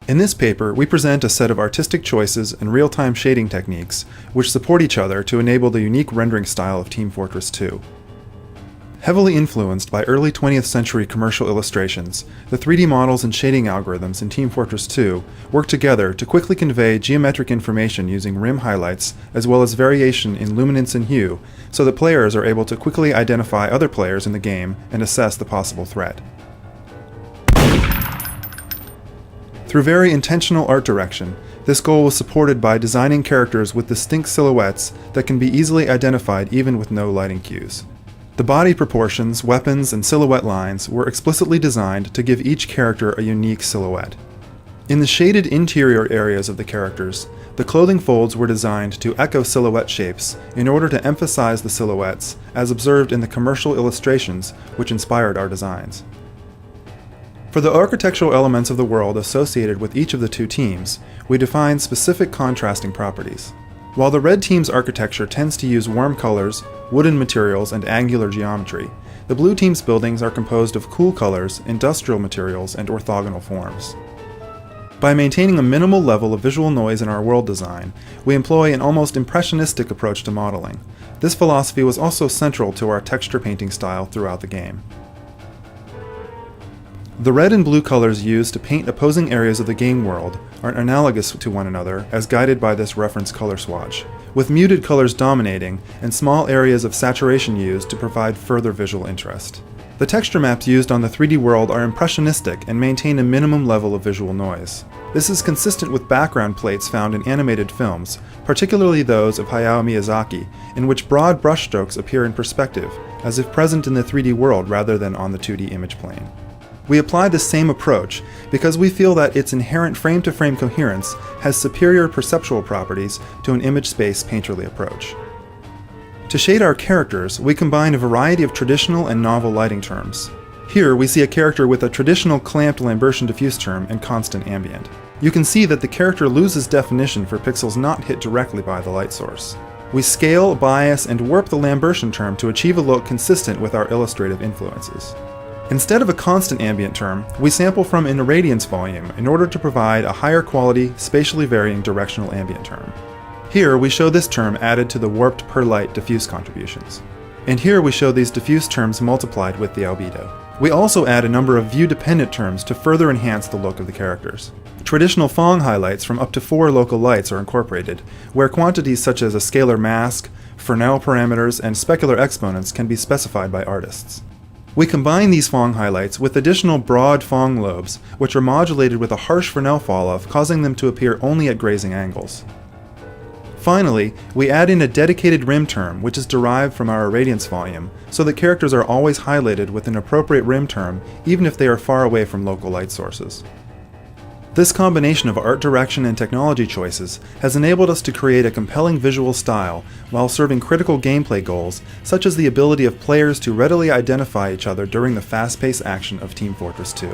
In this paper, we present a set of artistic choices and real-time shading techniques which support each other to enable the unique rendering style of Team Fortress 2. Heavily influenced by early 20th century commercial illustrations, the 3D models and shading algorithms in Team Fortress 2 work together to quickly convey geometric information using rim highlights as well as variation in luminance and hue, so that players are able to quickly identify other players in the game and assess the possible threat. Through very intentional art direction, this goal was supported by designing characters with distinct silhouettes that can be easily identified even with no lighting cues. The body proportions, weapons, and silhouette lines were explicitly designed to give each character a unique silhouette. In the shaded interior areas of the characters, the clothing folds were designed to echo silhouette shapes in order to emphasize the silhouettes as observed in the commercial illustrations which inspired our designs. For the architectural elements of the world associated with each of the two teams, we defined specific contrasting properties. While the red team's architecture tends to use warm colors, wooden materials, and angular geometry, the blue team's buildings are composed of cool colors, industrial materials, and orthogonal forms. By maintaining a minimal level of visual noise in our world design, we employ an almost impressionistic approach to modeling. This philosophy was also central to our texture painting style throughout the game. The red and blue colors used to paint opposing areas of the game world are analogous to one another as guided by this reference color swatch, with muted colors dominating and small areas of saturation used to provide further visual interest. The texture maps used on the 3D world are impressionistic and maintain a minimum level of visual noise. This is consistent with background plates found in animated films, particularly those of Hayao Miyazaki, in which broad brushstrokes appear in perspective, as if present in the 3D world rather than on the 2D image plane. We apply the same approach because we feel that its inherent frame-to-frame coherence has superior perceptual properties to an image space painterly approach. To shade our characters, we combine a variety of traditional and novel lighting terms. Here we see a character with a traditional clamped Lambertian diffuse term and constant ambient. You can see that the character loses definition for pixels not hit directly by the light source. We scale, bias, and warp the Lambertian term to achieve a look consistent with our illustrative influences. Instead of a constant ambient term, we sample from an irradiance volume in order to provide a higher quality, spatially varying directional ambient term. Here we show this term added to the warped per light diffuse contributions. And here we show these diffuse terms multiplied with the albedo. We also add a number of view-dependent terms to further enhance the look of the characters. Traditional Phong highlights from up to 4 local lights are incorporated, where quantities such as a scalar mask, Fresnel parameters, and specular exponents can be specified by artists. We combine these Phong highlights with additional broad Phong lobes, which are modulated with a harsh Fresnel falloff, causing them to appear only at grazing angles. Finally, we add in a dedicated rim term, which is derived from our irradiance volume, so that characters are always highlighted with an appropriate rim term, even if they are far away from local light sources. This combination of art direction and technology choices has enabled us to create a compelling visual style while serving critical gameplay goals, such as the ability of players to readily identify each other during the fast-paced action of Team Fortress 2.